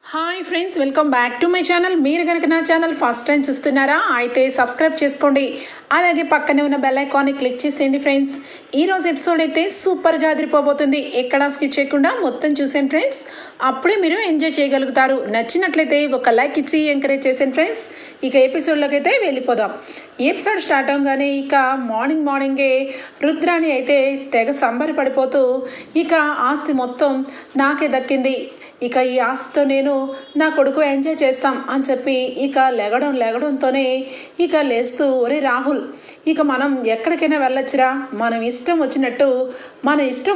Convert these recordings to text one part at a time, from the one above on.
Hi friends, welcome back to my channel. మీరు కనుక నా ఛానల్ ఫస్ట్ టైం చూస్తున్నారా అయితే సబ్స్క్రైబ్ చేసుకోండి. అలాగే పక్కనే ఉన్న బెల్ ఐకాన్ని క్లిక్ చేసేయండి ఫ్రెండ్స్. ఈరోజు ఎపిసోడ్ అయితే సూపర్గా అదిరిపోబోతుంది. ఎక్కడా స్కిప్ చేయకుండా మొత్తం చూసేయండి ఫ్రెండ్స్. అప్పుడే మీరు ఎంజాయ్ చేయగలుగుతారు. నచ్చినట్లయితే ఒక లైక్ ఇచ్చి ఎంకరేజ్ చేసేయండి ఫ్రెండ్స్. ఇక ఎపిసోడ్లోకి అయితే వెళ్ళిపోదాం. ఈ ఎపిసోడ్ స్టార్ట్ అవగానే ఇక మార్నింగే రుద్రాణి అయితే తెగ సంబరపడిపోతూ ఇక ఆస్తి మొత్తం నాకే దక్కింది, ఇక ఈ ఆస్తితో నేను నా కొడుకు ఎంజాయ్ చేస్తాం అని చెప్పి ఇక లెగడంతోనే ఇక లేస్తూ, ఒరే రాహుల్, ఇక మనం ఎక్కడికైనా వెళ్ళొచ్చురా, మన ఇష్టం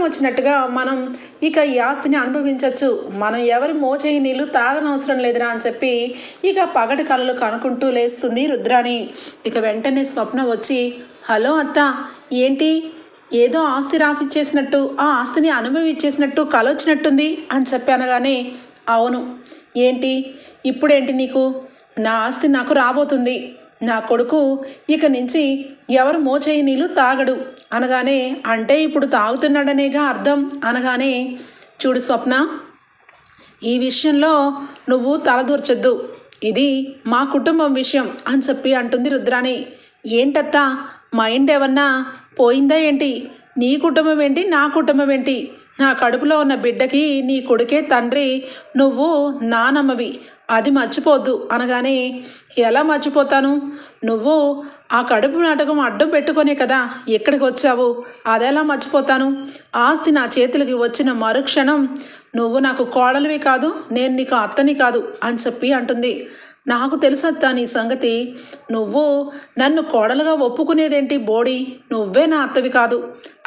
వచ్చినట్టుగా మనం ఇక ఈ ఆస్తిని అనుభవించవచ్చు, మనం ఎవరి మోచేయి నీళ్ళు తాగనవసరం లేదురా అని చెప్పి ఇక పగటి కళలు కనుక్కుంటూ లేస్తుంది రుద్రాణి. ఇక వెంటనే స్వప్న వచ్చి, హలో అత్త, ఏంటి ఏదో ఆస్తి రాసిచ్చేసినట్టు, ఆ ఆస్తిని అనుభవించేసినట్టు కలొచ్చినట్టుంది అని చెప్పి అనగానే, అవును, ఏంటి ఇప్పుడేంటి నీకు, నా ఆస్తి నాకు రాబోతుంది, నా కొడుకు ఇక నుంచి ఎవరు మోచేయి నీళ్ళు తాగడు అనగానే, అంటే ఇప్పుడు తాగుతున్నాడనేగా అర్థం అనగానే, చూడు స్వప్న, ఈ విషయంలో నువ్వు తలదూర్చొద్దు, ఇది మా కుటుంబం విషయం అని చెప్పి అంటుంది రుద్రాణి. ఏంటత్తా, మైండ్ ఏమన్నా పోయిందా ఏంటి, నీ కుటుంబం ఏంటి నా కుటుంబం ఏంటి, నా కడుపులో ఉన్న బిడ్డకి నీ కొడుకే తండ్రి, నువ్వు నానమ్మవి, అది మర్చిపోద్దు అనగానే, ఎలా మర్చిపోతాను, నువ్వు ఆ కడుపు నాటకం అడ్డం పెట్టుకునే కదా ఎక్కడికి వచ్చావు, అదెలా మర్చిపోతాను, ఆస్తి నా చేతులకి వచ్చిన మరుక్షణం నువ్వు నాకు కోడలివి కాదు, నేను నీకు అత్తని కాదు అని చెప్పి అంటుంది. నాకు తెలుసత్తా నీ సంగతి, నువ్వు నన్ను కోడలుగా ఒప్పుకునేదేంటి బోడి, నువ్వే నా అత్తవి కాదు,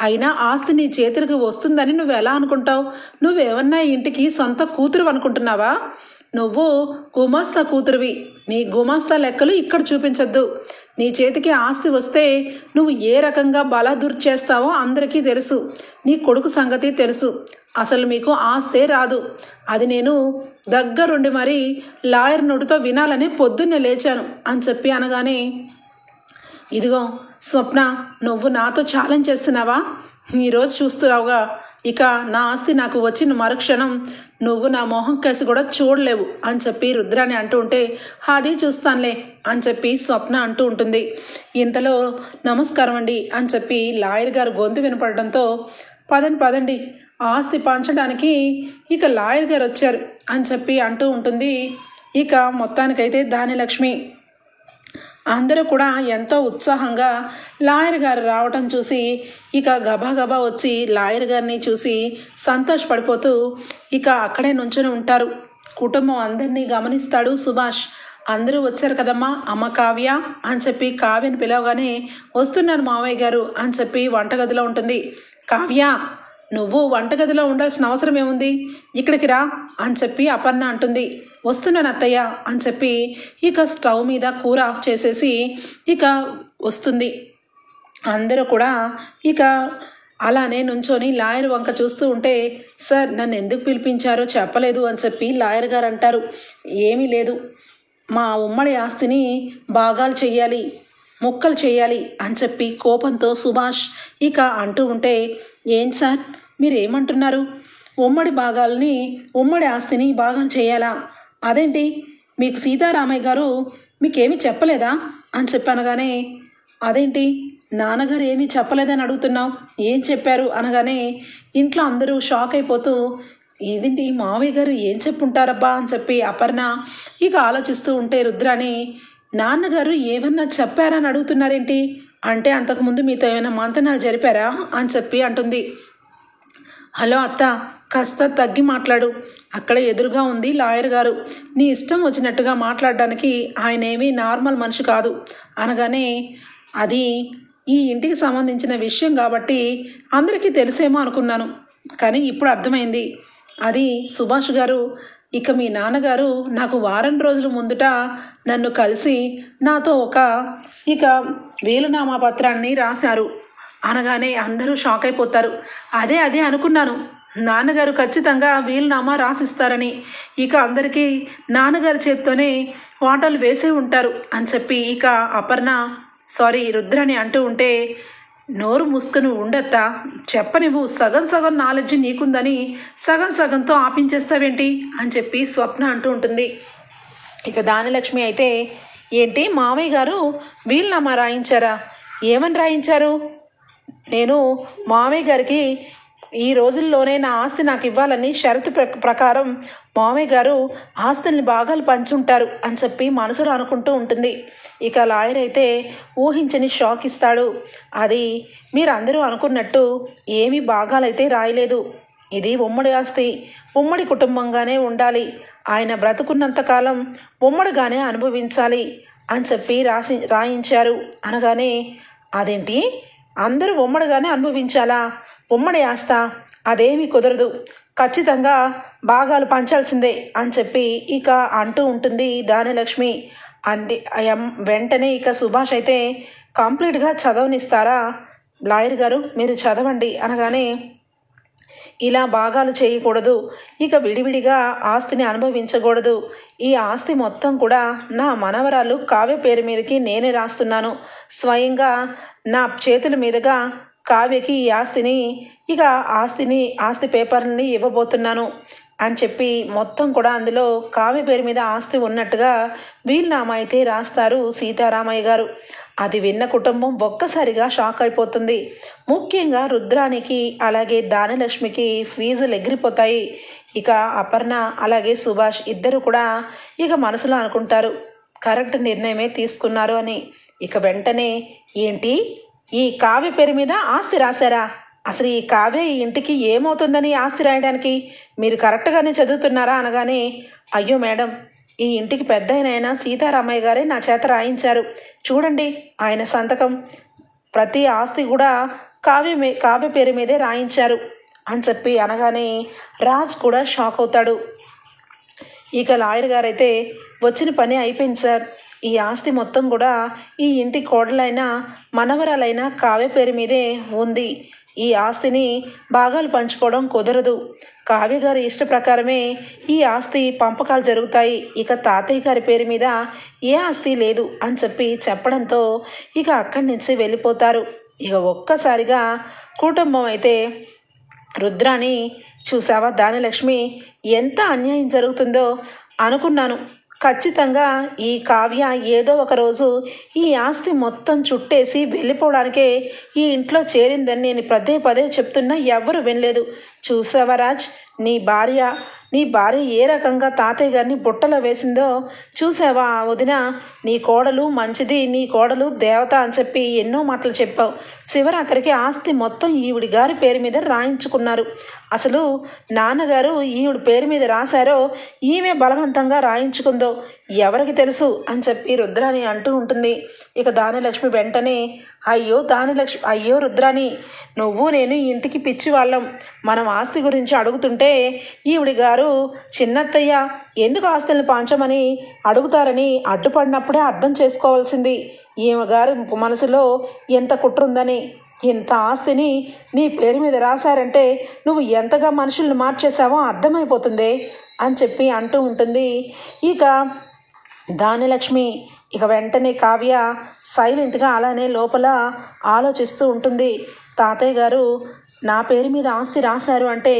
అయినా ఆస్తి నీ చేతులకు వస్తుందని నువ్వు ఎలా అనుకుంటావు, నువ్వేమన్నా ఇంటికి సొంత కూతురు అనుకుంటున్నావా, నువ్వు గుమాస్తా కూతురువి, నీ గుమాస్తా లెక్కలు ఇక్కడ చూపించద్దు, నీ చేతికి ఆస్తి వస్తే నువ్వు ఏ రకంగా బలాదుర్ చేస్తావో అందరికీ తెలుసు, నీ కొడుకు సంగతి తెలుసు, అసలు మీకు ఆస్తే రాదు, అది నేను దగ్గరుండి మరీ లాయర్ నోటితో వినాలని పొద్దున్నే లేచాను అని చెప్పి అనగానే, ఇదిగో స్వప్న, నువ్వు నాతో ఛాలెంజ్ చేస్తున్నావా, ఈరోజు చూస్తున్నావుగా, ఇక నా ఆస్తి నాకు వచ్చిన మరుక్షణం నువ్వు నా మొహం కేసి కూడా చూడలేవు అని చెప్పి రుద్రాని అంటూ ఉంటే, అది చూస్తానులే అని చెప్పి స్వప్న అంటూ ఉంటుంది. ఇంతలో నమస్కారం అండి అని చెప్పి లాయర్ గారు గొంతు వినపడడంతో, పదండి ఆస్తి పంచడానికి ఇక లాయర్ గారు వచ్చారు అని చెప్పి అంటూ ఉంటుంది. ఇక మొత్తానికైతే ధాన్యలక్ష్మి అందరూ కూడా ఎంతో ఉత్సాహంగా లాయర్ గారు రావటం చూసి ఇక గబా వచ్చి లాయర్ గారిని చూసి సంతోషపడిపోతూ ఇక అక్కడే నుంచుని ఉంటారు. కుటుంబం అందరినీ గమనిస్తాడు సుభాష్. అందరూ వచ్చారు కదమ్మా, అమ్మ కావ్య అని చెప్పి కావ్యని పిలవగానే, వస్తున్నారు మావయ్య గారు అని చెప్పి వంటగదిలో ఉంటుంది. కావ్య, నువ్వు వంటగదిలో ఉండాల్సిన అవసరం ఏముంది, ఇక్కడికి రా అని చెప్పి అపర్ణ అంటుంది. వస్తున్నాను అత్తయ్య అని చెప్పి ఇక స్టవ్ మీద కూర ఆఫ్ చేసేసి ఇక వస్తుంది. అందరూ కూడా ఇక అలానే నుంచొని లాయర్ వంక చూస్తూ ఉంటే, సార్ నన్ను ఎందుకు పిలిపించారో చెప్పలేదు అని చెప్పి లాయర్ గారు అంటారు. ఏమీ లేదు, మా ఉమ్మడి ఆస్తిని భాగాలు చెయ్యాలి, ముక్కలు చేయాలి అని చెప్పి కోపంతో సుభాష్ ఇక అంటూ ఉంటే, ఏంటి సార్ మీరేమంటున్నారు, ఉమ్మడి ఆస్తిని భాగాలు చేయాలా, అదేంటి మీకు సీతారామయ్య గారు మీకేమీ చెప్పలేదా అని చెప్పనగానే, అదేంటి నాన్నగారు ఏమీ చెప్పలేదని అడుగుతున్నావు, ఏం చెప్పారు అనగానే ఇంట్లో అందరూ షాక్ అయిపోతూ, ఏదేంటి మావయ్య గారు ఏం చెప్పుంటారబ్బా అని చెప్పి అపర్ణ ఇక ఆలోచిస్తూ ఉంటే, రుద్రాని నాన్నగారు ఏమన్నా చెప్పారని అడుగుతున్నారేంటి, అంటే అంతకుముందు మీతో ఏమైనా మంతనాలు జరిపారా అని చెప్పి అంటుంది. హలో అత్త, కాస్త తగ్గి మాట్లాడు, అక్కడ ఎదురుగా ఉంది లాయర్ గారు, నీ ఇష్టం వచ్చినట్టుగా మాట్లాడడానికి ఆయన ఏమీ నార్మల్ మనిషి కాదు అనగానే, అది ఈ ఇంటికి సంబంధించిన విషయం కాబట్టి అందరికీ తెలిసేమో అనుకున్నాను, కానీ ఇప్పుడు అర్థమైంది, అది సుభాష్ గారు, ఇక మీ నాన్నగారు నాకు వారం రోజుల ముందుట నన్ను కలిసి నాతో ఒక ఇక వీలునామా పత్రాన్ని రాశారు అనగానే అందరూ షాక్ అయిపోతారు. అదే అనుకున్నాను, నాన్నగారు ఖచ్చితంగా వీలునామా రాసిస్తారని, ఇక అందరికీ నాన్నగారి చేత్తోనే వాటాలు వేసే ఉంటారు అని చెప్పి ఇక అపర్ణ రుద్రాని అంటూ ఉంటే, నోరు మూసుకొని ఉండత్తా, చెప్పనివ్వు, సగం సగం నాలెడ్జ్ నీకుందని సగం సగంతో ఆపించేస్తావేంటి అని చెప్పి స్వప్న అంటూ ఉంటుంది. ఇక ధాన్యలక్ష్మి అయితే, ఏంటి మామయ్య గారు వీలునామా రాయించారా? ఏమని రాయించారు? నేను మామయ్య గారికి ఈ రోజుల్లోనే నా ఆస్తి నాకు ఇవ్వాలని షరతు ప్రకారం మామయ్య గారు ఆస్తుల్ని భాగాలు పంచుంటారు అని చెప్పి మనసులో అనుకుంటూ ఉంటుంది. ఇక లాయర్ అయితే ఊహించని షాక్ ఇస్తాడు. అది మీరందరూ అనుకున్నట్టు ఏమీ భాగాలైతే రాయలేదు. ఇది ఉమ్మడి ఆస్తి, ఉమ్మడి కుటుంబంగానే ఉండాలి, ఆయన బ్రతుకున్నంతకాలం ఉమ్మడిగానే అనుభవించాలి అని చెప్పి రాయించారు అనగానే, అదేంటి అందరూ ఉమ్మడిగానే అనుభవించాలా? ఉమ్మడి ఆస్తా? అదేమీ కుదరదు, ఖచ్చితంగా భాగాలు పంచాల్సిందే అని చెప్పి ఇక అంటూ ఉంటుంది ధాన్యలక్ష్మి. అంటే వెంటనే ఇక సుభాష్ అయితే, కంప్లీట్గా చదవనిస్తారా లాయర్ గారు, మీరు చదవండి అనగానే, ఇలా భాగాలు చేయకూడదు, ఇక విడివిడిగా ఆస్తిని అనుభవించకూడదు, ఈ ఆస్తి మొత్తం కూడా నా మనవరాలు కావ్య పేరు మీదకి నేనే రాస్తున్నాను, స్వయంగా నా చేతుల మీదుగా కావ్యకి ఈ ఆస్తి పేపర్ని ఇవ్వబోతున్నాను అని చెప్పి మొత్తం కూడా అందులో కావ్య పేరు మీద ఆస్తి ఉన్నట్టుగా వీలునామా అయితే రాస్తారు సీతారామయ్య గారు. అది విన్న కుటుంబం ఒక్కసారిగా షాక్ అయిపోతుంది. ముఖ్యంగా రుద్రానికి అలాగే ధాన్యలక్ష్మికి ఫీజులు ఎగిరిపోతాయి. ఇక అపర్ణ అలాగే సుభాష్ ఇద్దరు కూడా ఇక మనసులో అనుకుంటారు, కరెక్ట్ నిర్ణయమే తీసుకున్నారు అని. ఇక వెంటనే, ఏంటి ఈ కావ్య పేరు మీద ఆస్తి రాశారా? అసలు ఈ కావ్య ఈ ఇంటికి ఏమవుతుందని ఆస్తి రాయడానికి మీరు కరెక్ట్గానే చదువుతున్నారా అనగానే, అయ్యో మేడం, ఈ ఇంటికి పెద్ద అయిన సీతారామయ్య గారే నా చేత రాయించారు, చూడండి ఆయన సంతకం, ప్రతి ఆస్తి కూడా కావ్య పేరు మీదే రాయించారు అని చెప్పి అనగానే రాజ్ కూడా షాక్ అవుతాడు. ఇక లాయర్ గారైతే, వచ్చిన పని అయిపోయింది సార్, ఈ ఆస్తి మొత్తం కూడా ఈ ఇంటి కోడలైన మనవరాలైన కావ్య పేరు మీదే ఉంది, ఈ ఆస్తిని భాగాలు పంచుకోవడం కుదరదు, కావ్య గారి ఇష్ట ప్రకారమే ఈ ఆస్తి పంపకాలు జరుగుతాయి, ఇక తాతయ్య గారి పేరు మీద ఏ ఆస్తి లేదు అని చెప్పి చెప్పడంతో ఇక అక్కడి నుంచి వెళ్ళిపోతారు. ఇక ఒక్కసారిగా కుటుంబం అయితే రుద్రాని, చూసావా ధాన్యలక్ష్మి, ఎంత అన్యాయం జరుగుతుందో అనుకున్నాను, ఖచ్చితంగా ఈ కావ్య ఏదో ఒక రోజు ఈ ఆస్తి మొత్తం చుట్టేసి వెళ్ళిపోవడానికే ఈ ఇంట్లో చేరిందని నేను పదే పదే చెప్తున్నా ఎవ్వరు వినలేదు. చూసావా రాజ్, నీ భార్య ఏ రకంగా తాతయ్య గారిని బుట్టలో వేసిందో చూసావా వదిన, నీ కోడలు మంచిది, నీ కోడలు దేవత అని చెప్పి ఎన్నో మాటలు చెప్పావు, చివరాఖరికి ఆస్తి మొత్తం ఈవిడి గారి పేరు మీద రాయించుకున్నారు, అసలు నాన్నగారు ఈవిడ పేరు మీద రాశారో ఈమె బలవంతంగా రాయించుకుందో ఎవరికి తెలుసు అని చెప్పి రుద్రాని అంటూ ఉంటుంది. ఇక ధాన్యలక్ష్మి వెంటనే, అయ్యో రుద్రాని, నువ్వు నేను ఇంటికి పిచ్చి వాళ్ళం, మనం ఆస్తి గురించి అడుగుతుంటే ఈవిడి గారు చిన్నత్తయ్య ఎందుకు ఆస్తుల్ని పంచమని అడుగుతారని అడ్డుపడినప్పుడే అర్థం చేసుకోవాల్సింది, ఈమె గారి మనసులో ఎంత కుట్రుందని, ఇంత ఆస్తిని నీ పేరు మీద రాశారంటే నువ్వు ఎంతగా మనుషుల్ని మార్చేశావో అర్థమైపోతుంది అని చెప్పి అంటూ ఉంటుంది. ఇక ధాన్యలక్ష్మి ఇక వెంటనే కావ్య సైలెంట్గా అలానే లోపల ఆలోచిస్తూ ఉంటుంది. తాతయ్య గారు నా పేరు మీద ఆస్తి రాశారు అంటే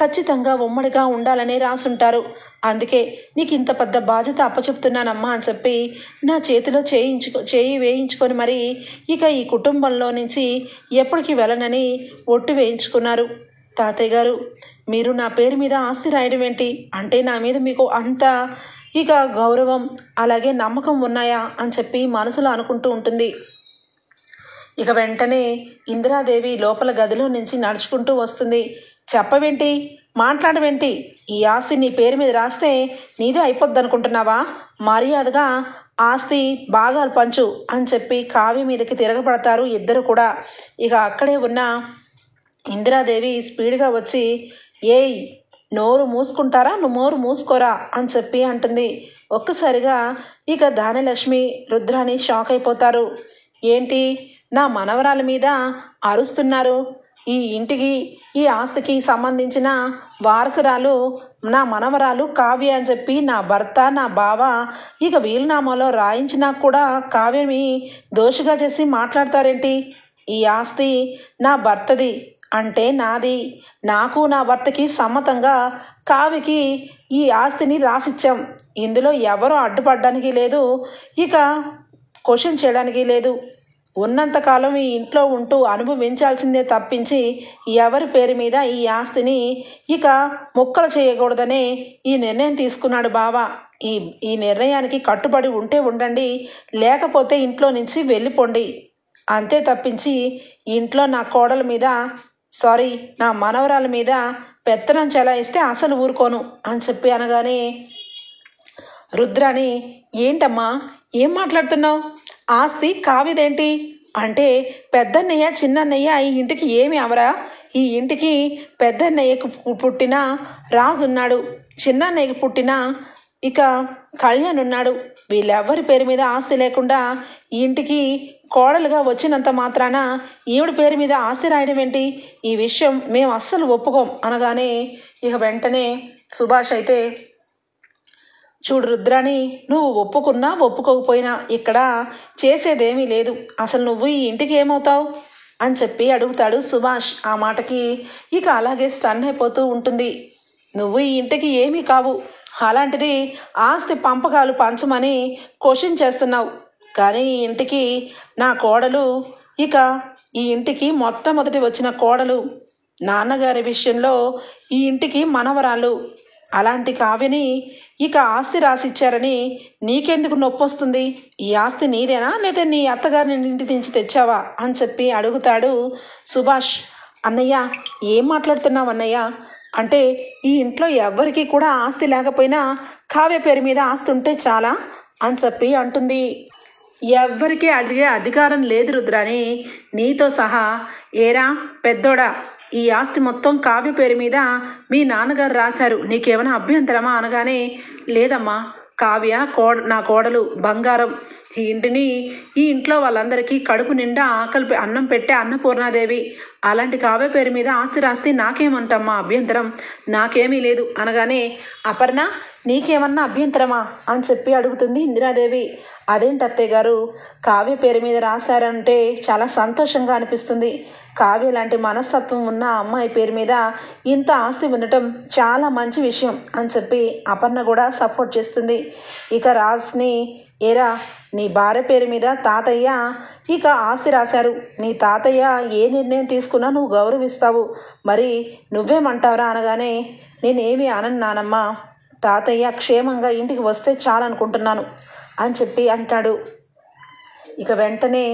ఖచ్చితంగా ఉమ్మడిగా ఉండాలనే రాసుంటారు, అందుకే నీకు ఇంత పెద్ద బాధ్యత అప్పచెప్తున్నానమ్మా అని చెప్పి నా చేతిలో చేయి వేయించుకొని మరి ఇక ఈ కుటుంబంలో నుంచి ఎప్పటికీ వెళ్ళనని ఒట్టు వేయించుకున్నారు. తాతయ్య గారు, మీరు నా పేరు మీద ఆస్తి రాయడం ఏంటి? అంటే నా మీద మీకు అంత ఇక గౌరవం అలాగే నమ్మకం ఉన్నాయా అని చెప్పి మనసులో అనుకుంటూ ఉంటుంది. ఇక వెంటనే ఇందిరాదేవి లోపల గదిలో నుంచి నడుచుకుంటూ వస్తుంది. చెప్పవేంటి, మాట్లాడవేంటి, ఈ ఆస్తి నీ పేరు మీద రాస్తే నీదే అయిపోద్ది అనుకుంటున్నావా? మర్యాదగా ఆస్తి భాగాలు పంచు అని చెప్పి కావ్య మీదకి తిరగబడతారు ఇద్దరు కూడా. ఇక అక్కడే ఉన్న ఇందిరాదేవి స్పీడ్గా వచ్చి, ఏయ్ నోరు మూసుకుంటారా, నువ్వు నోరు మూసుకోరా అని చెప్పి అంటుంది. ఒక్కసారిగా ఇక ధాన్యలక్ష్మి రుద్రాని షాక్ అయిపోతారు. ఏంటి నా మనవరాల మీద అరుస్తున్నారు? ఈ ఇంటికి ఈ ఆస్తికి సంబంధించిన వారసురాలు నా మనవరాలు కావ్య అని చెప్పి నా భర్త నా బావ ఇక వీలునామాలో రాయించినా కూడా కావ్యని దోషిగా చేసి మాట్లాడతారేంటి? ఈ ఆస్తి నా భర్తది, అంటే నాది. నాకు నా భర్తకి సమ్మతంగా కావ్యకి ఈ ఆస్తిని రాసిచ్చాం. ఇందులో ఎవరూ అడ్డుపడడానికి లేదు, ఇక క్వశ్చన్ చేయడానికి లేదు. ఉన్నంతకాలం ఈ ఇంట్లో ఉంటూ అనుభవించాల్సిందే తప్పించి ఎవరి పేరు మీద ఈ ఆస్తిని ఇక ముక్కలు చేయకూడదనే ఈ నిర్ణయం తీసుకున్నాడు బావ. ఈ ఈ నిర్ణయానికి కట్టుబడి ఉంటే ఉండండి, లేకపోతే ఇంట్లో నుంచి వెళ్ళిపోండి. అంతే తప్పించి ఇంట్లో నా కోడల మీద, సారీ, నా మనవరాల మీద పెత్తనం చెలాయిస్తే అసలు ఊరుకోను అని చెప్పి అనగానే రుద్రాని, ఏంటమ్మా ఏం మాట్లాడుతున్నావు? ఆస్తి కావ్యదేంటి అంటే పెద్దన్నయ్య చిన్నన్నయ్య ఈ ఇంటికి ఏమి అవరా? ఈ ఇంటికి పెద్దన్నయ్యకు పుట్టిన రాజు ఉన్నాడు, చిన్నన్నయ్యకి పుట్టిన ఇక కళ్యాణ్ ఉన్నాడు. వీళ్ళెవ్వరి పేరు మీద ఆస్తి లేకుండా ఈ ఇంటికి కోడలుగా వచ్చినంత మాత్రాన ఈవిడ పేరు మీద ఆస్తి రాయడం ఏంటి? ఈ విషయం మేము అస్సలు ఒప్పుకోం అనగానే ఇక వెంటనే సుభాష్ అయితే, చూడు రుద్రాని, నువ్వు ఒప్పుకున్నా ఒప్పుకోకపోయినా ఇక్కడ చేసేదేమీ లేదు. అసలు నువ్వు ఈ ఇంటికి ఏమవుతావు అని చెప్పి అడుగుతాడు సుభాష్. ఆ మాటకి ఇక అలాగే స్టన్ అయిపోతూ ఉంటుంది. నువ్వు ఈ ఇంటికి ఏమీ కావు, అలాంటిది ఆస్తి పంపకాలు పంచమని క్వశ్చన్ చేస్తున్నావు. కానీ ఈ ఇంటికి నా కోడలు, ఇక ఈ ఇంటికి మొట్టమొదటి వచ్చిన కోడలు, నాన్నగారి విషయంలో ఈ ఇంటికి మనవరాలు. అలాంటి కావ్యని ఇక ఆస్తి రాసిచ్చారని నీకెందుకు నొప్పి వస్తుంది? ఈ ఆస్తి నీదేనా లేదా నీ అత్తగారిని ఇంటి నుంచి తెచ్చావా అని చెప్పి అడుగుతాడు సుభాష్. అన్నయ్య ఏం మాట్లాడుతున్నావు అన్నయ్య? అంటే ఈ ఇంట్లో ఎవ్వరికీ కూడా ఆస్తి లేకపోయినా కావ్య పేరు మీద ఆస్తి ఉంటే చాలా అని చెప్పి అంటుంది. ఎవ్వరికీ అడిగే అధికారం లేదు రుద్రాని, నీతో సహా. ఏరా పెద్దోడా, ఈ ఆస్తి మొత్తం కావ్య పేరు మీద మీ నాన్నగారు రాశారు, నీకేమైనా అభ్యంతరమా అనగానే, లేదమ్మా, కావ్య నా కోడలు, బంగారం. ఈ ఇంటిని, ఈ ఇంట్లో వాళ్ళందరికీ కడుపు నిండా ఆకలి అన్నం పెట్టే అన్నపూర్ణాదేవి. అలాంటి కావ్య పేరు మీద ఆస్తి రాస్తే నాకేమంటమ్మా అభ్యంతరం? నాకేమీ లేదు అనగానే, అపర్ణ నీకేమన్నా అభ్యంతరమా అని చెప్పి అడుగుతుంది ఇందిరాదేవి. అదేంటి అత్తయ్య గారు, కావ్య పేరు మీద రాశారంటే చాలా సంతోషంగా అనిపిస్తుంది. కావ్య లాంటి మనస్తత్వం ఉన్న అమ్మాయి పేరు మీద ఇంత ఆస్తి ఉండటం చాలా మంచి విషయం అని చెప్పి అపర్ణ కూడా సపోర్ట్ చేస్తుంది. ఇక రాజ్ని, ఏరా నీ భార్య పేరు మీద తాతయ్య ఇక ఆస్తి రాశారు, నీ తాతయ్య ఏ నిర్ణయం తీసుకున్నా నువ్వు గౌరవిస్తావు, మరి నువ్వేమంటావురా అనగానే, నేనేమి అనను నానమ్మ, తాతయ్య క్షేమంగా ఇంటికి వస్తే చాలనుకుంటున్నాను అని చెప్పి అంటాడు. ఇక వెంటనే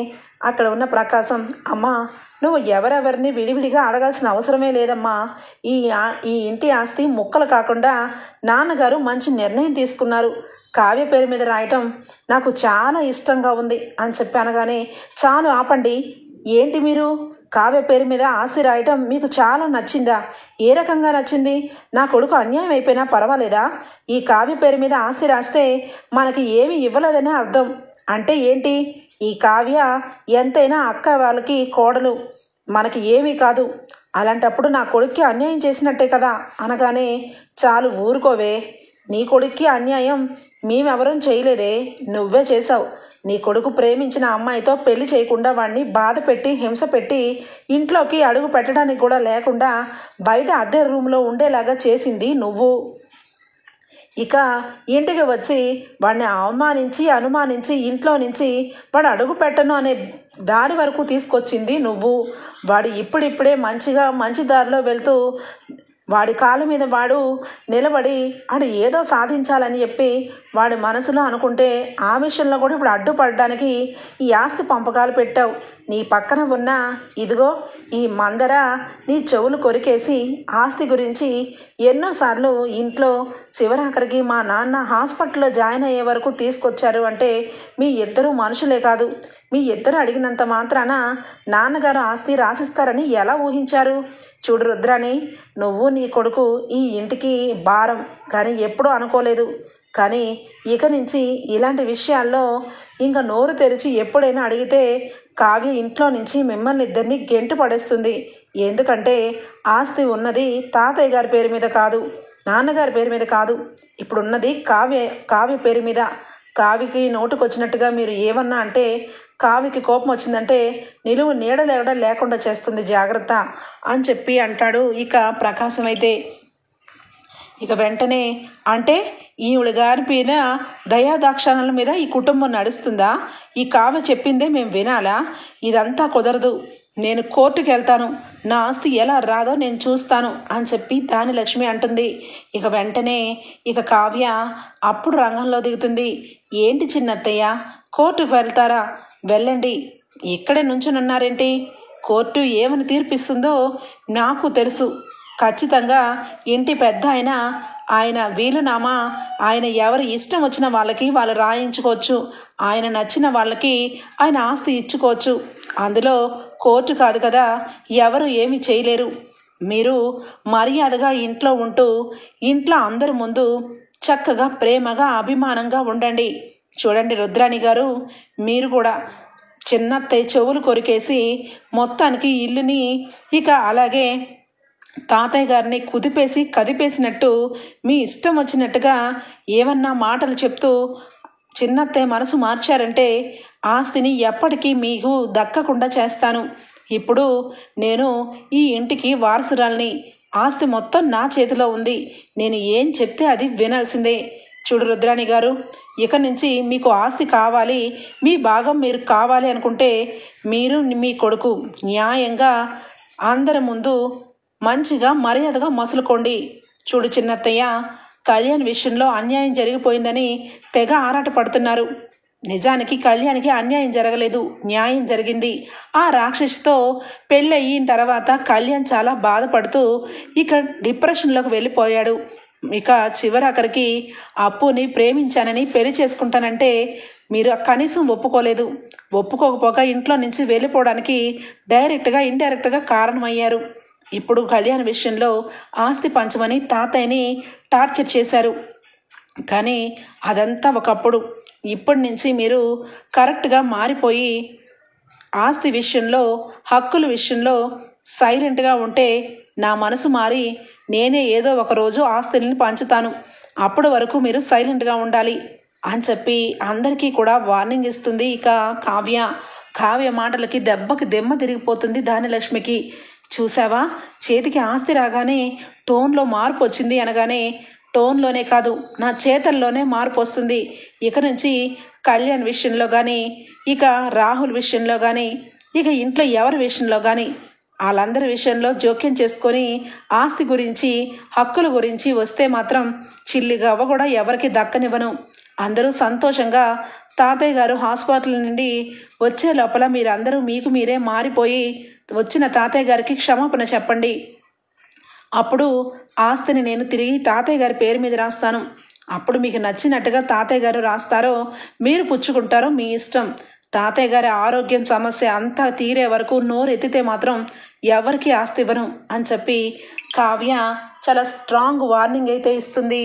అక్కడ ఉన్న ప్రకాశం, అమ్మా నువ్వు ఎవరెవరిని విడివిడిగా అడగాల్సిన అవసరమే లేదమ్మా. ఈ ఇంటి ఆస్తి ముక్కలు కాకుండా నాన్నగారు మంచి నిర్ణయం తీసుకున్నారు. కావ్య పేరు మీద రాయటం నాకు చాలా ఇష్టంగా ఉంది అని చెప్పి అనగానే, చాలు ఆపండి. ఏంటి మీరు కావ్య పేరు మీద ఆస్తి రాయటం మీకు చాలా నచ్చిందా? ఏ రకంగా నచ్చింది? నా కొడుకు అన్యాయం అయిపోయినా పర్వాలేదా? ఈ కావ్య పేరు మీద ఆస్తి రాస్తే మనకి ఏమి ఇవ్వలేదనే అర్థం. అంటే ఏంటి? ఈ కావ్య ఎంతైనా అక్క వాళ్ళకి కోడలు, మనకి ఏమీ కాదు. అలాంటప్పుడు నా కొడుక్కి అన్యాయం చేసినట్టే కదా అనగానే, చాలు ఊరుకోవే, నీ కొడుక్కి అన్యాయం మేమెవరం చేయలేదే, నువ్వే చేసావు. నీ కొడుకు ప్రేమించిన అమ్మాయితో పెళ్లి చేయకుండా వాడిని బాధ పెట్టి హింస పెట్టి ఇంట్లోకి అడుగు పెట్టడానికి కూడా లేకుండా బయట అద్దె రూమ్లో ఉండేలాగా చేసింది నువ్వు. ఇక ఇంటికి వచ్చి వాడిని అనుమానించి ఇంట్లో నుంచి వాడు అడుగు పెట్టను అనే దారి వరకు తీసుకొచ్చింది నువ్వు. వాడు ఇప్పుడిప్పుడే మంచి దారిలో వెళ్తూ వాడి కాళ్ళ మీద వాడు నిలబడి వాడు ఏదో సాధించాలని చెప్పి వాడి మనసులో అనుకుంటే ఆ విషయంలో కూడా ఇప్పుడు అడ్డుపడడానికి ఈ ఆస్తి పంపకాలు పెట్టావు. నీ పక్కన ఉన్న ఇదిగో ఈ మందర నీ చెవులు కొరికేసి ఆస్తి గురించి ఎన్నోసార్లు ఇంట్లో చివరాఖరికి మా నాన్న హాస్పిటల్లో జాయిన్ అయ్యే వరకు తీసుకొచ్చారు. అంటే మీ ఇద్దరు మనుషులే కాదు, మీ ఇద్దరు అడిగినంత మాత్రాన నాన్నగారు ఆస్తి రాసిస్తారని ఎలా ఊహించారు? చూడు రుద్రాని, నువ్వు నీ కొడుకు ఈ ఇంటికి భారం కానీ ఎప్పుడూ అనుకోలేదు. కానీ ఇక నుంచి ఇలాంటి విషయాల్లో ఇంకా నోరు తెరిచి ఎప్పుడైనా అడిగితే కావ్య ఇంట్లో నుంచి మిమ్మల్ని ఇద్దరిని గెంటు పడేస్తుంది. ఎందుకంటే ఆస్తి ఉన్నది తాతయ్య గారి పేరు మీద కాదు, నాన్నగారి పేరు మీద కాదు, ఇప్పుడున్నది కావ్య పేరు మీద. కావ్యకి నోటుకొచ్చినట్టుగా మీరు ఏమన్నా అంటే కావ్యకి కోపం వచ్చిందంటే నిలువు నీడ లేకుండా చేస్తుంది, జాగ్రత్త అని చెప్పి అంటాడు ఇక ప్రకాశం అయితే. ఇక వెంటనే అంటే ఈవిడ గారి మీద దయాదాక్షాణాల మీద ఈ కుటుంబం నడుస్తుందా? ఈ కావ్య చెప్పిందే మేము వినాలా? ఇదంతా కుదరదు, నేను కోర్టుకు వెళ్తాను, నా ఆస్తి ఎలా రాదో నేను చూస్తాను అని చెప్పి దానిలక్ష్మి అంటుంది. ఇక వెంటనే ఇక కావ్య అప్పుడు రంగంలో దిగుతుంది. ఏంటి చిన్నత్తయ్య, కోర్టుకు వెళ్తారా? వెళ్ళండి, ఇక్కడే నుంచునున్నారేంటి? కోర్టు ఏమని తీర్పిస్తుందో నాకు తెలుసు. ఖచ్చితంగా ఇంటి పెద్ద ఆయన వీలునామా ఆయన ఎవరు ఇష్టం వచ్చిన వాళ్ళకి వాళ్ళు రాయించుకోవచ్చు, ఆయన నచ్చిన వాళ్ళకి ఆయన ఆస్తి ఇచ్చుకోవచ్చు. అందులో కోర్టు కాదు కదా, ఎవరు ఏమి చేయలేరు. మీరు మర్యాదగా ఇంట్లో ఉంటూ ఇంట్లో అందరి ముందు చక్కగా ప్రేమగా అభిమానంగా ఉండండి. చూడండి రుద్రాణి గారు, మీరు కూడా చిన్నత్తయ్య చెవులు కొరికేసి మొత్తానికి ఇల్లుని ఇక అలాగే తాతయ్య గారిని కదిపేసినట్టు మీ ఇష్టం వచ్చినట్టుగా ఏమన్నా మాటలు చెప్తూ చిన్నత్తయ్య మనసు మార్చారంటే ఆస్తిని ఎప్పటికీ మీకు దక్కకుండా చేస్తాను. ఇప్పుడు నేను ఈ ఇంటికి వారసురాల్ని, ఆస్తి మొత్తం నా చేతిలో ఉంది, నేను ఏం చెప్తే అది వినాల్సిందే. చూడు రుద్రాణి గారు, ఇక నుంచి మీకు ఆస్తి కావాలి, మీ భాగం మీరు కావాలి అనుకుంటే మీరు మీ కొడుకు న్యాయంగా అందరి ముందు మంచిగా మర్యాదగా మసులుకోండి. చూడు చిన్నత్తయ్య, కళ్యాణ్ విషయంలో అన్యాయం జరిగిపోయిందని తెగ ఆరాట పడుతున్నారు. నిజానికి కళ్యాణ్కి అన్యాయం జరగలేదు, న్యాయం జరిగింది. ఆ రాక్షసితో పెళ్ళయిన తర్వాత కళ్యాణ్ చాలా బాధపడుతూ ఇక డిప్రెషన్లోకి వెళ్ళిపోయాడు. ఇక చివరాఖరికి అప్పుని ప్రేమించానని పెళ్లి చేసుకుంటానంటే మీరు కనీసం ఒప్పుకోలేదు. ఒప్పుకోకపోగా ఇంట్లో నుంచి వెళ్ళిపోవడానికి డైరెక్ట్గా ఇండైరెక్ట్గా కారణమయ్యారు. ఇప్పుడు కళ్యాణ్ విషయంలో ఆస్తి పంచమని తాతయ్యని టార్చర్ చేశారు. కానీ అదంతా ఒకప్పుడు. ఇప్పటి నుంచి మీరు కరెక్ట్గా మారిపోయి ఆస్తి విషయంలో హక్కుల విషయంలో సైలెంట్గా ఉంటే నా మనసు మారి నేనే ఏదో ఒకరోజు ఆస్తుల్ని పంచుతాను. అప్పటి వరకు మీరు సైలెంట్గా ఉండాలి అని చెప్పి అందరికీ కూడా వార్నింగ్ ఇస్తుంది ఇక కావ్య మాటలకి దెబ్బకి దెమ్మ తిరిగిపోతుంది దానిలక్ష్మికి. చూసావా, చేతికి ఆస్తి రాగానే టోన్లో మార్పు వచ్చింది అనగానే టోన్లోనే కాదు నా చేతల్లోనే మార్పు వస్తుంది. ఇక నుంచి కళ్యాణ్ విషయంలో కానీ ఇక రాహుల్ విషయంలో కానీ ఇక ఇంట్లో ఎవరి విషయంలో కానీ వాళ్ళందరి విషయంలో జోక్యం చేసుకొని ఆస్తి గురించి హక్కుల గురించి వస్తే మాత్రం చిల్లిగవ్వ కూడా ఎవరికి దక్కనివ్వను. అందరూ సంతోషంగా తాతయ్య గారు హాస్పిటల్ నుండి వచ్చే లోపల మీరందరూ మీకు మీరే మారిపోయి వచ్చిన తాతయ్య గారికి క్షమాపణ చెప్పండి. అప్పుడు ఆస్తిని నేను తిరిగి తాతయ్య గారి పేరు మీద రాస్తాను. అప్పుడు మీకు నచ్చినట్టుగా తాతయ్య గారు రాస్తారో మీరు పుచ్చుకుంటారో మీ ఇష్టం. తాతయ్య గారి ఆరోగ్యం సమస్య అంతా తీరే వరకు నోరు ఎత్తితే మాత్రం ఎవరికి ఆస్తి ఇవ్వను అని చెప్పి కావ్య చాలా స్ట్రాంగ్ వార్నింగ్ అయితే ఇస్తుంది.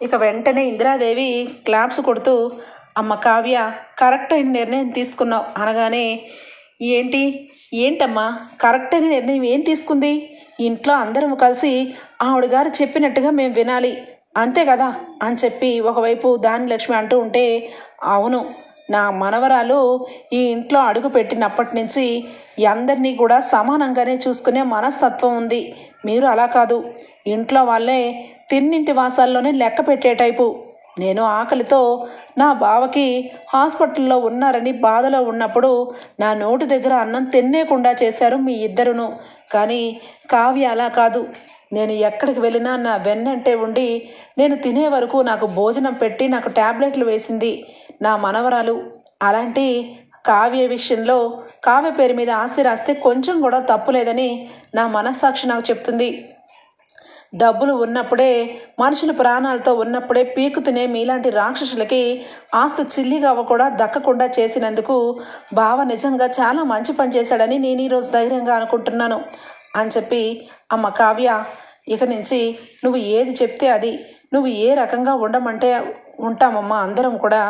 ఇక వెంటనే ఇందిరాదేవి క్లాప్స్ కొడుతూ, అమ్మ కావ్య, కరెక్ట్ అయిన నిర్ణయం తీసుకున్నావు అనగానే ఏంటమ్మా కరెక్ట్ అయిన నిర్ణయం ఏం తీసుకుంది? ఇంట్లో అందరం కలిసి ఆవిడ గారు చెప్పినట్టుగా మేము వినాలి అంతే కదా అని చెప్పి ఒకవైపు దానిలక్ష్మి అంటూ ఉంటే, అవును, నా మనవరాలు ఈ ఇంట్లో అడుగు పెట్టినప్పటి నుంచి అందరినీ కూడా సమానంగానే చూసుకునే మనస్తత్వం ఉంది. మీరు అలా కాదు, ఇంట్లో వాళ్ళే తిన్నింటి వాసాల్లోనే లెక్క పెట్టే టైపు. నేను ఆకలితో నా బావకి హాస్పిటల్లో ఉన్నారని బాధలో ఉన్నప్పుడు నా నోటి దగ్గర అన్నం తినేకుండా చేశారు మీ ఇద్దరును. కానీ కావ్య అలా కాదు. నేను ఎక్కడికి వెళ్ళినా నా వెన్నంటే ఉండి నేను తినే వరకు నాకు భోజనం పెట్టి నాకు ట్యాబ్లెట్లు వేసింది నా మనవరాలు. అలాంటి కావ్య విషయంలో కావ్య పేరు మీద ఆస్తి రాస్తే కొంచెం కూడా తప్పు లేదని నా మనస్సాక్షి నాకు చెప్తుంది. డబ్బులు ఉన్నప్పుడే మనుషుల ప్రాణాలతో ఉన్నప్పుడే పీకు తినే మీలాంటి రాక్షసులకి ఆస్తి చిల్లిగా కూడా దక్కకుండా చేసినందుకు బావ నిజంగా చాలా మంచి పని చేశాడని నేను ఈరోజు ధైర్యంగా అనుకుంటున్నాను అని చెప్పి, అమ్మ కావ్య, ఇక నుంచి నువ్వు ఏది చెప్తే అది, నువ్వు ఏ రకంగా ఉండమంటే ఉంటామమ్మా అందరం కూడా,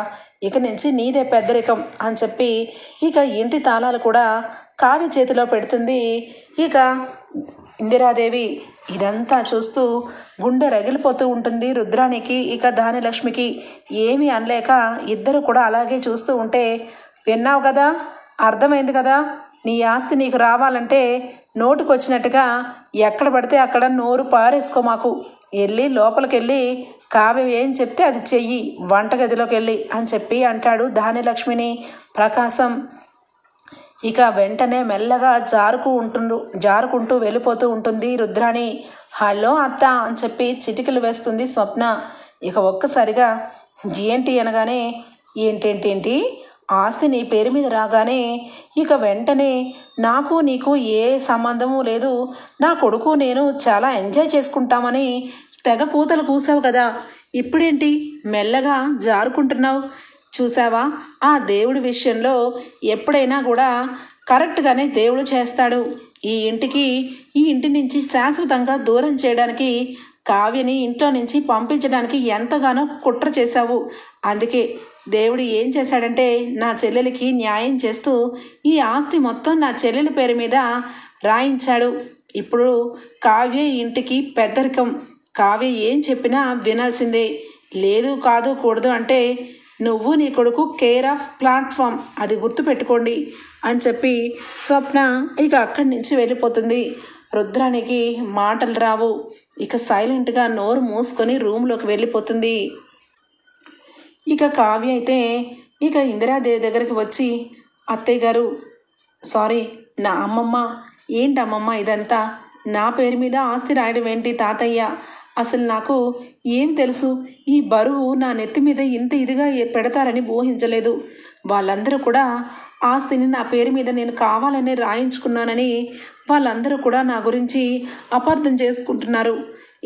ఇక నుంచి నీదే పెద్దరికం అని చెప్పి ఇక ఇంటి తాళాలు కూడా కావ్య చేతిలో పెడుతుంది ఇక ఇందిరాదేవి. ఇదంతా చూస్తూ గుండె రగిలిపోతూ ఉంటుంది రుద్రానికి ఇక దానిలక్ష్మికి. ఏమీ అనలేక ఇద్దరు కూడా అలాగే చూస్తూ ఉంటే విన్నావు కదా, అర్థమైంది కదా. నీ ఆస్తి నీకు రావాలంటే నోటుకొచ్చినట్టుగా ఎక్కడ పడితే అక్కడ నోరు పారేసుకో మాకు. వెళ్ళి లోపలికి వెళ్ళి కావ్య ఏం చెప్తే అది చెయ్యి వంటగదిలోకి వెళ్ళి అని చెప్పి అంటాడు ధాన్యలక్ష్మిని ప్రకాశం. ఇక వెంటనే మెల్లగా జారుకుంటూ వెళ్ళిపోతూ ఉంటుంది రుద్రాణి. హలో అత్త అని చెప్పి చిటికలు వేస్తుంది స్వప్న. ఇక ఒక్కసారిగా ఏంటి అనగానే ఏంటేంటేంటి ఆస్తి నీ పేరు మీద రాగానే ఇక వెంటనే నాకు నీకు ఏ సంబంధము లేదు, నా కొడుకు నేను చాలా ఎంజాయ్ చేసుకుంటామని తెగ కూతలు కూసావు కదా, ఇప్పుడేంటి మెల్లగా జారుకుంటున్నావు? చూసావా, ఆ దేవుడి విషయంలో ఎప్పుడైనా కూడా కరెక్ట్గానే దేవుడు చేస్తాడు. ఈ ఇంటి నుంచి శాశ్వతంగా దూరం చేయడానికి కావ్యని ఇంట్లో నుంచి పంపించడానికి ఎంతగానో కుట్ర చేశావు. అందుకే దేవుడు ఏం చేశాడంటే నా చెల్లెలికి న్యాయం చేస్తూ ఈ ఆస్తి మొత్తం నా చెల్లెలి పేరు మీద రాయించాడు. ఇప్పుడు కావ్య ఇంటికి పెద్దరికం. కావ్య ఏం చెప్పినా వినాల్సిందే. లేదు కాదు కూడదు అంటే నువ్వు నీ కొడుకు కేర్ ఆఫ్ ప్లాట్ఫామ్, అది గుర్తుపెట్టుకోండి అని చెప్పి స్వప్న ఇక అక్కడి నుంచి వెళ్ళిపోతుంది. రుద్రానికి మాటలు రావు. ఇక సైలెంట్గా నోరు మూసుకొని రూమ్లోకి వెళ్ళిపోతుంది. ఇక కావ్య అయితే ఇక ఇందిరాదేవి దగ్గరికి వచ్చి, అత్తయ్య గారు సారీ, నా అమ్మమ్మ ఏంటమ్మమ్మ ఇదంతా, నా పేరు మీద ఆస్తి రాయడం ఏంటి తాతయ్య, అసలు నాకు ఏం తెలుసు, ఈ బరువు నా నెత్తి మీద ఇంత ఇదిగా పెడతారని ఊహించలేదు. వాళ్ళందరూ కూడా ఆస్తిని నా పేరు మీద నేను కావాలని రాయించుకున్నానని వాళ్ళందరూ కూడా నా గురించి అపార్థం చేసుకుంటున్నారు.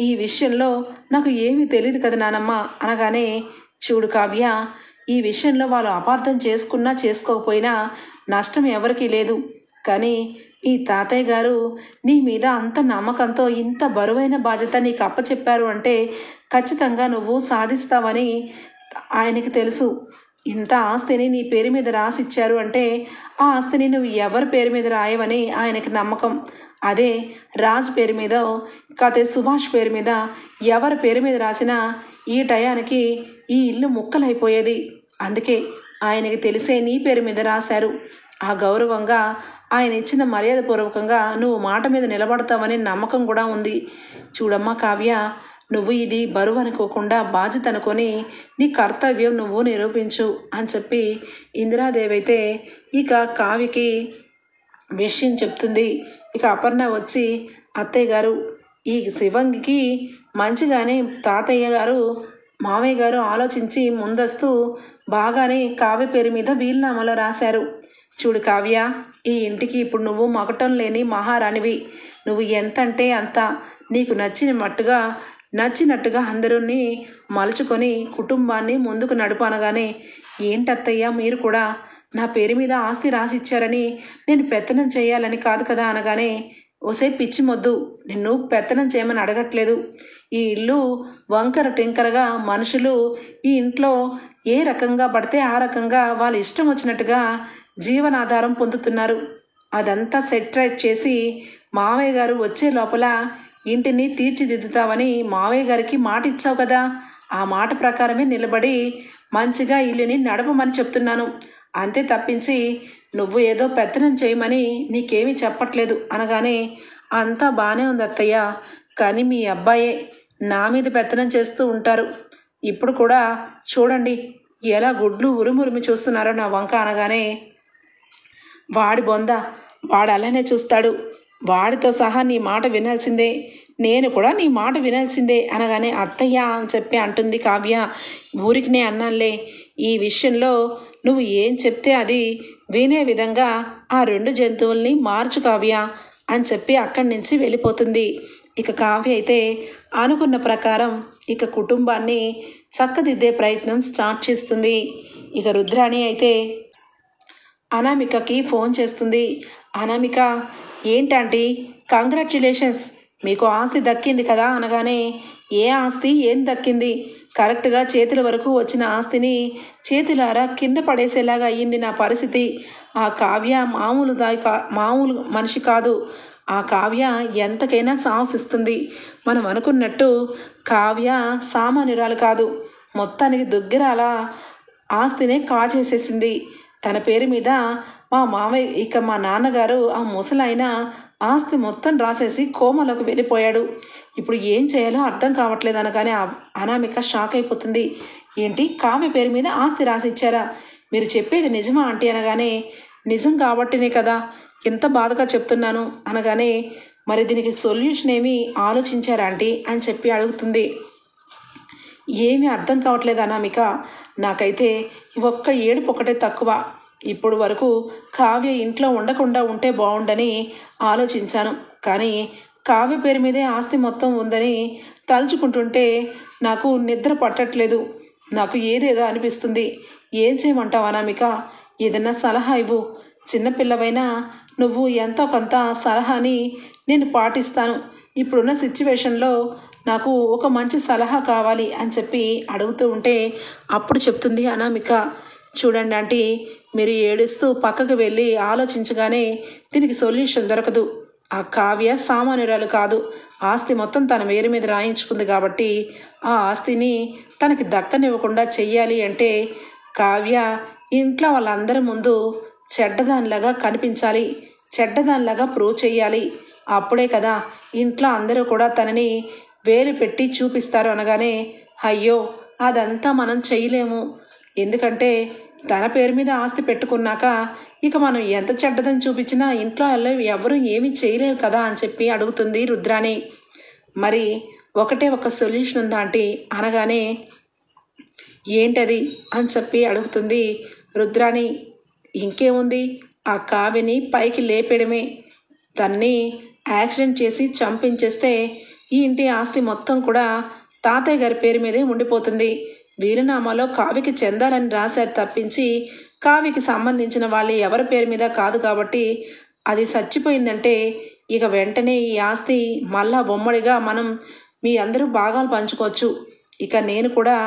ఈ విషయంలో నాకు ఏమీ తెలియదు కదా నానమ్మ అనగానే, చూడు కావ్య, ఈ విషయంలో వాళ్ళు అపార్థం చేసుకున్నా చేసుకోకపోయినా నష్టం ఎవరికీ లేదు. కానీ ఈ తాతయ్య గారు నీ మీద అంత నమ్మకంతో ఇంత బరువైన బాధ్యత నీకు అప్పచెప్పారు అంటే ఖచ్చితంగా నువ్వు సాధిస్తావని ఆయనకి తెలుసు. ఇంత ఆస్తిని నీ పేరు మీద రాసిచ్చారు అంటే ఆ ఆస్తిని నువ్వు ఎవరి పేరు మీద రాయవని ఆయనకి నమ్మకం. అదే రాజు పేరు మీద కాతే సుభాష్ పేరు మీద ఎవరి పేరు మీద రాసినా ఈ టయానికి ఈ ఇల్లు ముక్కలైపోయేది. అందుకే ఆయనకి తెలిసే నీ పేరు మీద రాశారు. ఆ గౌరవంగా ఆయన ఇచ్చిన మర్యాదపూర్వకంగా నువ్వు మాట మీద నిలబడతావని నమ్మకం కూడా ఉంది. చూడమ్మా కావ్య, నువ్వు ఇది బరువు అనుకోకుండా బాధ్యత అనుకొని నీ కర్తవ్యం నువ్వు నిరూపించు అని చెప్పి ఇందిరాదేవి అయితే ఇక కావ్యకి విషయం చెప్తుంది. ఇక అపర్ణ వచ్చి, అత్తయ్య గారు, ఈ శివంగికి మంచిగానే తాతయ్య గారు మామయ్య గారు ఆలోచించి ముందస్తు బాగానే కావ్య పేరు మీద వీలునామాలో రాశారు. చూడు కావ్య, ఈ ఇంటికి ఇప్పుడు నువ్వు మగటం లేని మహారాణివి. నువ్వు ఎంతంటే అంత నీకు నచ్చినట్టుగా అందరినీ మలుచుకొని కుటుంబాన్ని ముందుకు నడుపనగానే, ఏంటత్తయ్య మీరు కూడా నా పేరు మీద ఆస్తి రాసిచ్చారని నేను పెత్తనం చేయాలని కాదు కదా అనగానే, ఓసే పిచ్చి మొద్దు, నిన్ను పెత్తనం చేయమని అడగట్లేదు. ఈ ఇల్లు వంకర టింకరగా మనుషులు ఈ ఇంట్లో ఏ రకంగా పడితే ఆ రకంగా వాళ్ళ ఇష్టం వచ్చినట్టుగా జీవనాధారం పొందుతున్నారు. అదంతా సెట్ రైట్ చేసి మావయ్య గారు వచ్చే లోపల ఇంటిని తీర్చిదిద్దుతావని మావయ్య గారికి మాట ఇచ్చావు కదా, ఆ మాట ప్రకారమే నిలబడి మంచిగా ఇల్లుని నడపమని చెప్తున్నాను. అంతే తప్పించి నువ్వు ఏదో పెత్తనం చేయమని నీకేమీ చెప్పట్లేదు అనగానే, అంతా బాగానే ఉంది అత్తయ్య, కానీ మీ అబ్బాయే నా మీద పెత్తనం చేస్తూ ఉంటారు. ఇప్పుడు కూడా చూడండి ఎలా గుడ్లు ఉరుమురిమి చూస్తున్నారో నా వంక అనగానే, వాడి బొంద, వాడు అలానే చూస్తాడు, వాడితో సహా నీ మాట వినాల్సిందే, నేను కూడా నీ మాట వినాల్సిందే అనగానే, అత్తయ్య అని చెప్పి అంటుంది కావ్య. ఊరికినే అన్నానులే, ఈ విషయంలో నువ్వు ఏం చెప్తే అది వినే విధంగా ఆ 2 జంతువుల్ని మార్చు కావ్య అని చెప్పి అక్కడి నుంచి వెళ్ళిపోతుంది. ఇక కావ్య అయితే అనుకున్న ప్రకారం ఇక కుటుంబాన్ని చక్కదిద్దే ప్రయత్నం స్టార్ట్ చేస్తుంది. ఇక రుద్రాణి అయితే అనామికకి ఫోన్ చేస్తుంది. అనామిక, ఏంటంటే కంగ్రాచ్యులేషన్స్, మీకు ఆస్తి దక్కింది కదా అనగానే, ఏ ఆస్తి ఏం దక్కింది, కరెక్ట్గా చేతుల వరకు వచ్చిన ఆస్తిని చేతులారా కింద పడేసేలాగా అయ్యింది నా పరిస్థితి. ఆ కావ్య మామూలు మనిషి కాదు. ఆ కావ్య ఎంతకైనా సాహసిస్తుంది. మనం అనుకున్నట్టు కావ్య సామాన్యురాలు కాదు. మొత్తానికి దగ్గర అలా ఆస్తినే కాజేసేసింది. తన పేరు మీద మా మావయ్య మా నాన్నగారు ఆ ముసలాయన ఆస్తి మొత్తం రాసేసి కోమలోకి వెళ్ళిపోయాడు. ఇప్పుడు ఏం చేయాలో అర్థం కావట్లేదు అనగానే అనామిక షాక్ అయిపోతుంది. ఏంటి, కావ్య పేరు మీద ఆస్తి రాసి ఇచ్చారా? మీరు చెప్పేది నిజమా ఆంటీ అనగానే, నిజం కాబట్టినే కదా ఎంత బాధగా చెప్తున్నాను అనగానే, మరి దీనికి సొల్యూషన్ ఏమి ఆలోచించారా ఆంటీ అని చెప్పి అడుగుతుంది. ఏమీ అర్థం కావట్లేదు అనామిక, నాకైతే ఒక్క ఏడుపు ఒకటే తక్కువ. ఇప్పుడు వరకు కావ్య ఇంట్లో ఉండకుండా ఉంటే బాగుండని ఆలోచించాను, కానీ కావ్య పేరు మీదే ఆస్తి మొత్తం ఉందని తలుచుకుంటుంటే నాకు నిద్ర పట్టట్లేదు. నాకు ఏదేదో అనిపిస్తుంది. ఏం చేయమంటావు అనామిక? ఏదన్నా సలహా ఇవ్వు. చిన్నపిల్లవైనా నువ్వు ఎంతో కొంత సలహాని నేను పాటిస్తాను. ఇప్పుడున్న సిచ్యువేషన్లో నాకు ఒక మంచి సలహా కావాలి అని చెప్పి అడుగుతూ ఉంటే అప్పుడు చెప్తుంది అనామిక, చూడండి ఆంటీ, మీరు ఏడుస్తూ పక్కకు వెళ్ళి ఆలోచించగానే దీనికి సొల్యూషన్ దొరకదు. ఆ కావ్య సామాన్యురాలు కాదు. ఆస్తి మొత్తం తన పేరు మీద రాయించుకుంది కాబట్టి ఆ ఆస్తిని తనకి దక్కనివ్వకుండా చెయ్యాలి అంటే కావ్య ఇంట్లో వాళ్ళందరి ముందు చెడ్డదానిలాగా కనిపించాలి, చెడ్డదానిలాగా ప్రూవ్ చెయ్యాలి. అప్పుడే కదా ఇంట్లో అందరూ కూడా తనని వేలు పెట్టి చూపిస్తారు అనగానే, అయ్యో అదంతా మనం చెయ్యలేము. ఎందుకంటే తన పేరు మీద ఆస్తి పెట్టుకున్నాక ఇక మనం ఎంత చెడ్డదని చూపించినా ఇంట్లో ఎవరు ఏమీ చేయలేరు కదా అని చెప్పి అడుగుతుంది రుద్రాణి. మరి ఒకటే ఒక సొల్యూషన్ ఉందా ఆంటీ అనగానే, ఏంటది అని చెప్పి అడుగుతుంది రుద్రాణి. ఇంకేముంది, ఆ కావ్యని పైకి లేపేయడమే. తన్ని యాక్సిడెంట్ చేసి చంపించేస్తే ఈ ఇంటి ఆస్తి మొత్తం కూడా తాతయ్య గారి పేరు మీదే ఉండిపోతుంది. వీలునామాలో కావ్యకి చెందాలని రాశారు తప్పించి కావ్యకి సంబంధించిన వాళ్ళు ఎవరి పేరు మీద కాదు కాబట్టి అది చచ్చిపోయిందంటే ఇక వెంటనే ఈ ఆస్తి మళ్ళా ఉమ్మడిగా మనం మీ అందరూ భాగాలు పంచుకోవచ్చు. ఇక నేను కూడా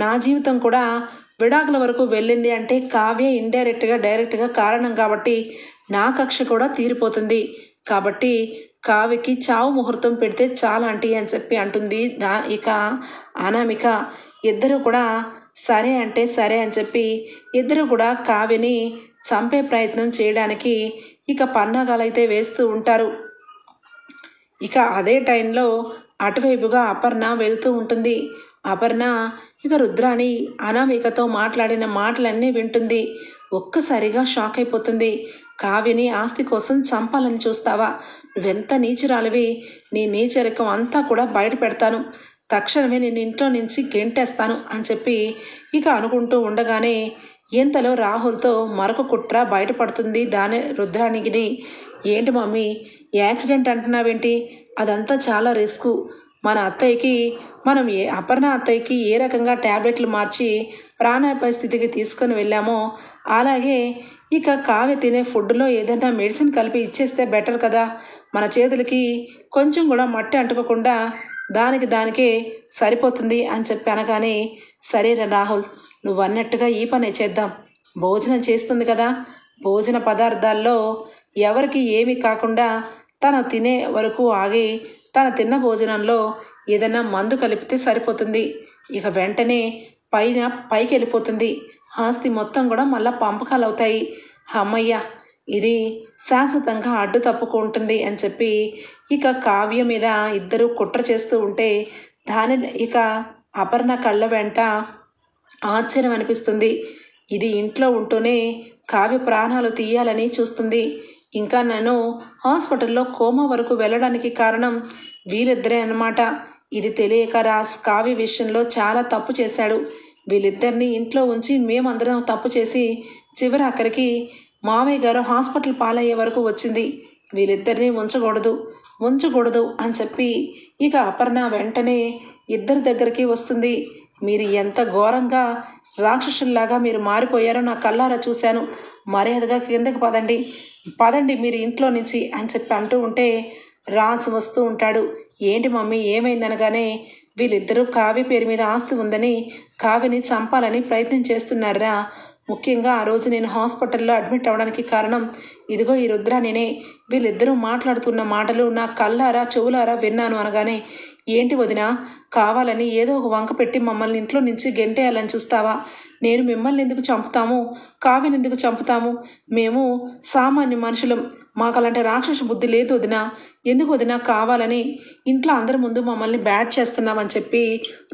నా జీవితం కూడా విడాకుల వరకు వెళ్ళింది అంటే కావ్య ఇండైరెక్ట్గా డైరెక్ట్గా కారణం కాబట్టి నా కక్ష కూడా తీరిపోతుంది. కాబట్టి కావ్యకి చావు ముహూర్తం పెడితే చాలా ఆంటీ అని చెప్పి అంటుంది ఇక అనామిక. ఇద్దరు కూడా సరే అంటే సరే అని చెప్పి ఇద్దరు కూడా కావ్యని చంపే ప్రయత్నం చేయడానికి ఇక పన్నాగాలైతే వేస్తూ ఉంటారు. ఇక అదే టైంలో అటువైపుగా అపర్ణ వెళ్తూ ఉంటుంది. అపర్ణ ఇక రుద్రాణి అనామికతో మాట్లాడిన మాటలన్నీ వింటుంది. ఒక్కసారిగా షాక్ అయిపోతుంది. కావ్యని ఆస్తి కోసం చంపాలని చూస్తావా? నువ్వెంత నీచురాలివి. నీ నీచరికం అంతా కూడా బయట పెడతాను. తక్షణమే నేను ఇంట్లో నుంచి గెంటేస్తాను అని చెప్పి ఇక అనుకుంటూ ఉండగానే ఇంతలో రాహుల్తో మరొక కుట్ర బయటపడుతుంది రుద్రాణికి. ఏంటి మమ్మీ, యాక్సిడెంట్ అంటున్నావేంటి? అదంతా చాలా రిస్క్. మన అత్తయ్యకి మనం అపర్ణ అత్తయ్యకి ఏ రకంగా ట్యాబ్లెట్లు మార్చి ప్రాణాపాయ స్థితికి తీసుకొని వెళ్ళామో అలాగే ఇక కావ్య తినే ఫుడ్లో ఏదైనా మెడిసిన్ కలిపి ఇచ్చేస్తే బెటర్ కదా. మన చేతులకి కొంచెం కూడా మట్టి అంటుకోకుండా దానికే సరిపోతుంది అని చెప్పి అనగానే, సరేరా రాహుల్, నువ్వు అన్నట్టుగా ఈ పనే చేద్దాం. భోజనం చేస్తుంది కదా, భోజన పదార్థాల్లో ఎవరికి ఏమీ కాకుండా తన తినే వరకు ఆగి తన తిన్న భోజనంలో ఏదైనా మందు కలిపితే సరిపోతుంది. ఇక వెంటనే పైకి వెళ్ళిపోతుంది. ఆస్తి మొత్తం కూడా మళ్ళా పంపకాలు అవుతాయి. అమ్మయ్య, ఇది శాశ్వతంగా అడ్డు తప్పుకుంటుంది అని చెప్పి ఇక కావ్య మీద ఇద్దరు కుట్ర చేస్తూ ఉంటే ఇక అపర్ణ కళ్ళ వెంట ఆశ్చర్యం అనిపిస్తుంది. ఇది ఇంట్లో ఉంటూనే కావ్య ప్రాణాలు తీయాలని చూస్తుంది. ఇంకా నన్ను హాస్పిటల్లో కోమా వరకు వెళ్ళడానికి కారణం వీళ్ళిద్దరే అన్నమాట. ఇది తెలియక రాజ్ కావ్య విషయంలో చాలా తప్పు చేశాడు. వీళ్ళిద్దరిని ఇంట్లో ఉంచి మేమందరం తప్పు చేసి చివరి అక్కడికి మావయ్య గారు హాస్పిటల్ పాలయ్యే వరకు వచ్చింది. వీళ్ళిద్దరిని ఉంచకూడదు అని చెప్పి ఇక అపర్ణ వెంటనే ఇద్దరి దగ్గరికి వస్తుంది. మీరు ఎంత ఘోరంగా రాక్షసుల్లాగా మీరు మారిపోయారో నా కళ్ళారా చూశాను. మర్యాదగా కిందకి పదండి మీరు ఇంట్లో నుంచి అని చెప్పి అంటూ ఉంటే రాజ్ వస్తూ ఉంటాడు. ఏంటి మమ్మీ, ఏమైందనగానే, వీళ్ళిద్దరూ కావ్య పేరు మీద ఆస్తి ఉందని కావ్యని చంపాలని ప్రయత్నం చేస్తున్నారా. ముఖ్యంగా ఆ రోజు నేను హాస్పిటల్లో అడ్మిట్ అవ్వడానికి కారణం ఇదిగో ఈ రుద్రాణినే. వీళ్ళిద్దరూ మాట్లాడుతున్న మాటలు నా కళ్ళారా చెవులారా విన్నాను అనగానే, ఏంటి వదినా, కావాలని ఏదో ఒక వంక పెట్టి మమ్మల్ని ఇంట్లో నుంచి గెంటేయాలని చూస్తావా? నేను మిమ్మల్ని ఎందుకు చంపుతాము, కావ్యని ఎందుకు చంపుతాము? మేము సామాన్య మనుషులం, మాకు అలాంటి రాక్షస బుద్ధి లేదు వదినా. ఎందుకు వదినా కావాలని ఇంట్లో అందరి ముందు మమ్మల్ని బ్యాడ్ చేస్తున్నామని చెప్పి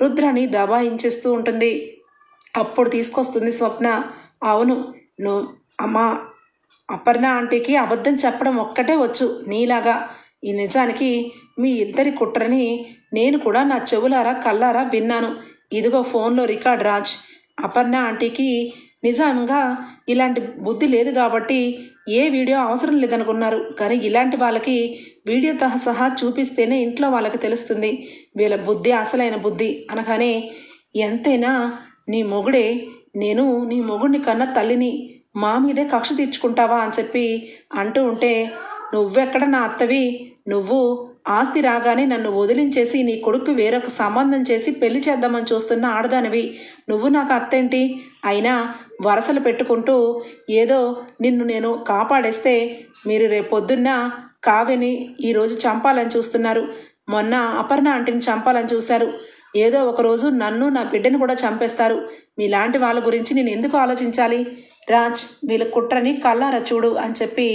రుద్రాని దబాయించేస్తూ ఉంటుంది. అప్పుడు తీసుకొస్తుంది స్వప్న, అవును నువ్వు అమ్మా అపర్ణ ఆంటీకి అబద్ధం చెప్పడం ఒక్కటే వచ్చు నీలాగా. ఈ నిజానికి మీ ఇద్దరి కుట్రని నేను కూడా నా చెవులారా కళ్ళారా విన్నాను. ఇదిగో ఫోన్లో రికార్డ్ రాజ్. అపర్ణ ఆంటీకి నిజంగా ఇలాంటి బుద్ధి లేదు కాబట్టి ఏ వీడియో అవసరం లేదనుకున్నారు, కానీ ఇలాంటి వాళ్ళకి వీడియోతో సహా చూపిస్తేనే ఇంట్లో వాళ్ళకి తెలుస్తుంది వీళ్ళ బుద్ధి అసలైన బుద్ధి అనగానే, ఎంతైనా నీ మొగుడే, నేను నీ మొగుడిని కన్నా తల్లిని, మా మీదే కక్ష తీర్చుకుంటావా అని చెప్పి అంటూ ఉంటే, నువ్వెక్కడ నా అత్తవి, నువ్వు ఆస్తి రాగానే నన్ను వదిలించేసి నీ కొడుకు వేరొక సంబంధం చేసి పెళ్లి చేద్దామని చూస్తున్న ఆడదానివి, నువ్వు నాకు అత్తేంటి? అయినా వరసలు పెట్టుకుంటూ ఏదో నిన్ను నేను కాపాడేస్తే మీరు రేపొద్దున్న కావ్యని ఈరోజు చంపాలని చూస్తున్నారు, మొన్న అపర్ణ ఆంటీని చంపాలని చూశారు, ఏదో ఒకరోజు నన్ను నా బిడ్డను కూడా చంపేస్తారు. మీలాంటి వాళ్ళ గురించి నేను ఎందుకు ఆలోచించాలి? రాజ్, వీళ్ళ కుట్రని కళ్ళారా చూడు అని చెప్పి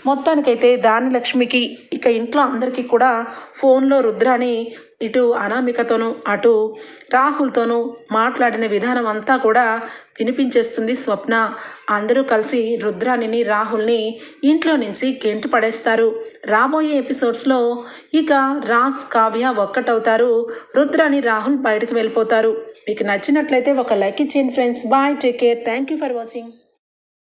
మొత్తానికైతే దానిలక్ష్మికి ఇక ఇంట్లో అందరికీ కూడా ఫోన్లో రుద్రాని ఇటు అనామికతోనూ అటు రాహుల్తోనూ మాట్లాడిన విధానం అంతా కూడా వినిపించేస్తుంది స్వప్న. అందరూ కలిసి రుద్రానిని రాహుల్ని ఇంట్లో నుంచి గెంటి పడేస్తారు. రాబోయే ఎపిసోడ్స్లో ఇక రాజ్ కావ్య ఒక్కటవుతారు, రుద్రాని రాహుల్ బయటకు వెళ్ళిపోతారు. మీకు నచ్చినట్లయితే ఒక లైక్ ఇచ్చేయండి friends. Bye, take care, thank you for watching.